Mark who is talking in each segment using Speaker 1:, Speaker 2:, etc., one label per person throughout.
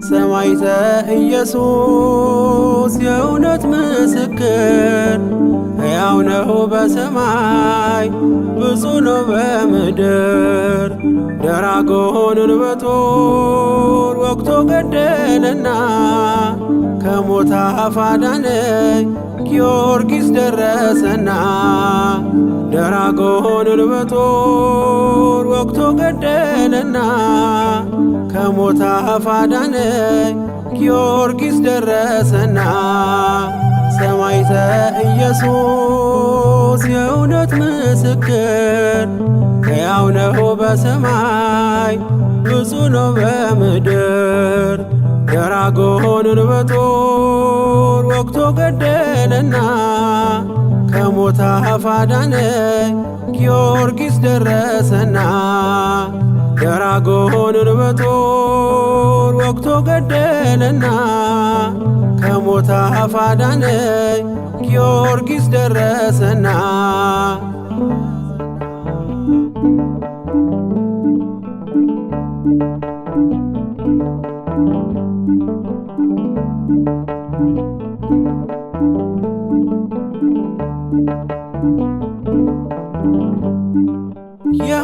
Speaker 1: ሰማዕተ ኢየሱስ የእውነት ምስክር ሕያው ነው በሰማይ ብፁዕ ነው በምድር። ደራጎንን በጦር ወግቶ ገደለና ከሞት አፍ አዳነኝ ጊዮርጊስ ደረሰና። ደራጎንን በጦር ወግቶ ገደለና ከሞት አፍ አዳነኝ ጊዮርጊስ ደረሰና። ሰማዕተ ኢየሱስ የእውነት ምስክር ሕያው ነው በሰማይ ብፁዕ ነው በምድር። ደራጎንን በጦር ወግቶ ገደለና ከሞት አፍ አዳነኝ ጊዮርጊስ ደረሰና። ደራጎንን በጦር ወግቶ ገደለና ከሞት አፍ አዳነኝ ጊዮርጊስ ደረሰና።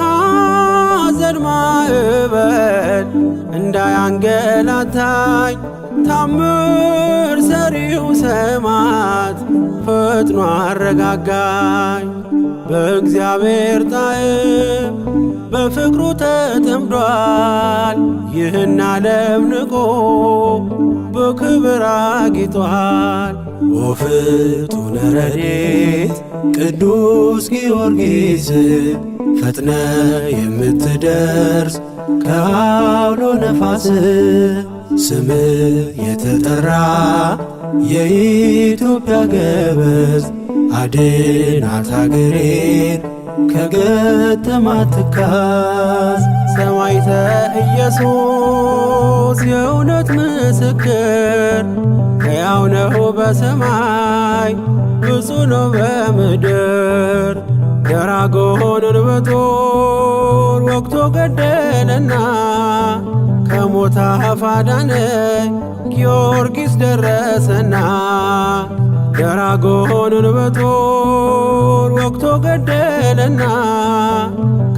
Speaker 1: የሐዘን ማዕበል እንዳያንገላታኝ ታምር ሰሪው ሰማዕት ፈጥኖ አረጋጋኝ። በእግዚአብሔር ጣዕም በፍቅሩ ተጠምዷል። ይህን ዓለም ንቆ በክብር አጊጧል። ወፍጡነ ረድኤት ቅዱስ ጊዮርጊስ ፈጥነ የምትደርስ ከአውሎ ነፋስ ስም የተጠራ የኢትዮጵያ ገበዝ አድናት አገሬን ከገጠማት ትካዝ። ሰማዕተ ኢየሱስ የእውነት ምስክር ሕያው ነው በሰማይ ብፁዕ ነው በምድር። ደራጎንን በጦር ወግቶ ገደለና ከሞት አፍ አዳነኝ ጊዮርጊስ ደረሰና። ደራጎንን በጦር ወግቶ ገደለና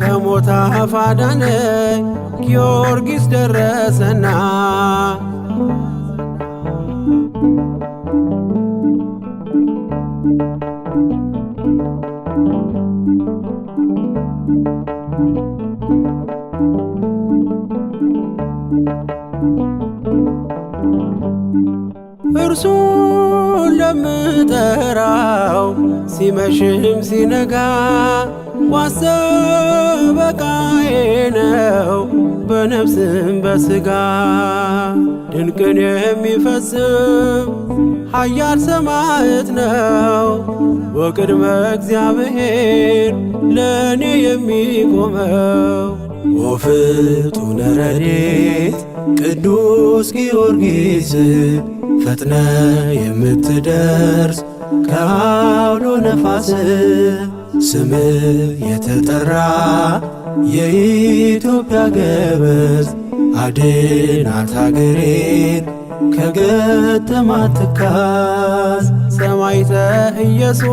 Speaker 1: ከሞት አፍ አዳነኝ ጊዮርጊስ ደረሰና። እርሱን ለምጠራው ሲመሽም ሲነጋ ዋስ ጠበቃዬ ነው በነፍስም በሥጋ። ድንቅን የሚፈጽም ኃያል ሰማዕት ነው ወቅድመ እግዚአብሔር ለእኔ የሚቆመው። ወፍጡነ ረድኤት ቅዱስ ጊዮርጊስ ፈጥነ የምትደርስ ከአውሎ ነፋስ ስም የተጠራ የኢትዮጵያ ገበዝ አድናት አገሬን ከገጠማት ትካዝ። ሰማዕተ ኢየሱስ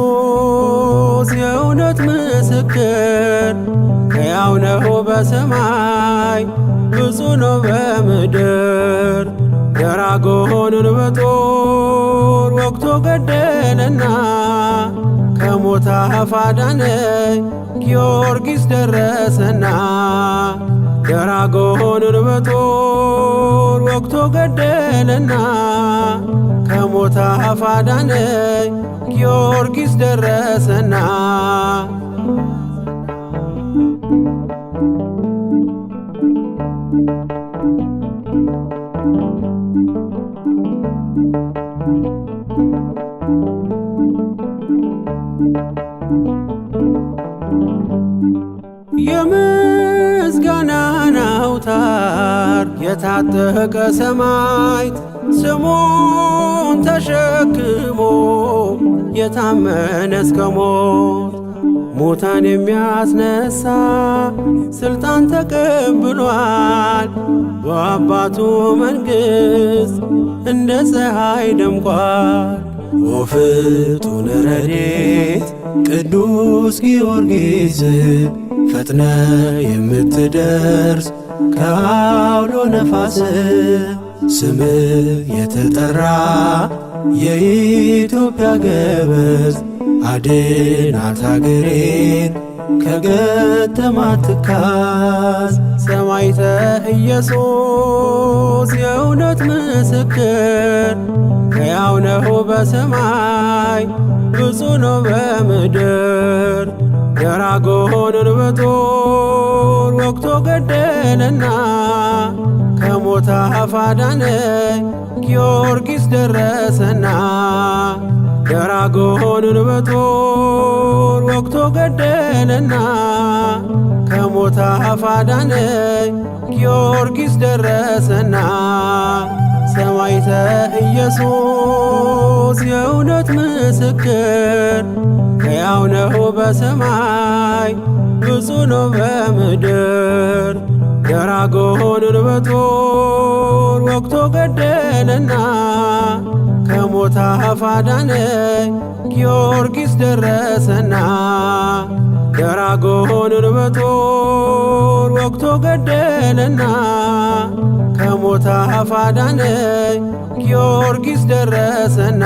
Speaker 1: የእውነት ምስክር ሕያው ነው በሰማይ ብፁዕ ነው በምድር። ደራጎንን በጦር ወግቶ ገደለና ከሞት አፍ አዳነኝ ጊዮርጊስ ደረሰና። ደራጎንን በጦር ወግቶ ገደለና ከሞት አፍ አዳነኝ ጊዮርጊስ ደረሰና። የታጠቀ ሰማዕት ስሙን ተሸክሞ የታመነ እስከ ሞት ሙታን የሚያስነሳ ስልጣን ተቀብሏል። በአባቱ መንግሥት እንደ ፀሐይ ደምቋል። ወፍጡነ ረድኤት ቅዱስ ጊዮርጊስ ፈጥነ የምትደርስ ከአውሎ ነፋስ ስምህ የተጠራ የኢትዮጵያ ገበዝ አድናት አገሬን ከገጠማት ትካዝ። ሰማዕተ ኢየሱስ የእውነት ምስክር ሕያው ነው በሰማይ ብፁዕ ነው በምድር። ደራጎንን በጦር ወግቶ ገደለና ከሞት አፍ አዳነኝ ጊዮርጊስ ደረሰና። ደራጎንን በጦር ወግቶ ገደለና ከሞት አፍ አዳነኝ ጊዮርጊስ ደረሰና። ሰማዕተ ኢየሱስ የእውነት ምስክር ሕያው ነው በሰማይ ብፁዕ ነው በምድር። ደራጎንን በጦር ወግቶ ገደለና ከሞት አፍ አዳነኝ ጊዮርጊስ ደረሰና። ደራጎንን በጦር ወግቶ ገደለና ከሞት አፍ አዳነኝ ጊዮርጊስ ደረሰና።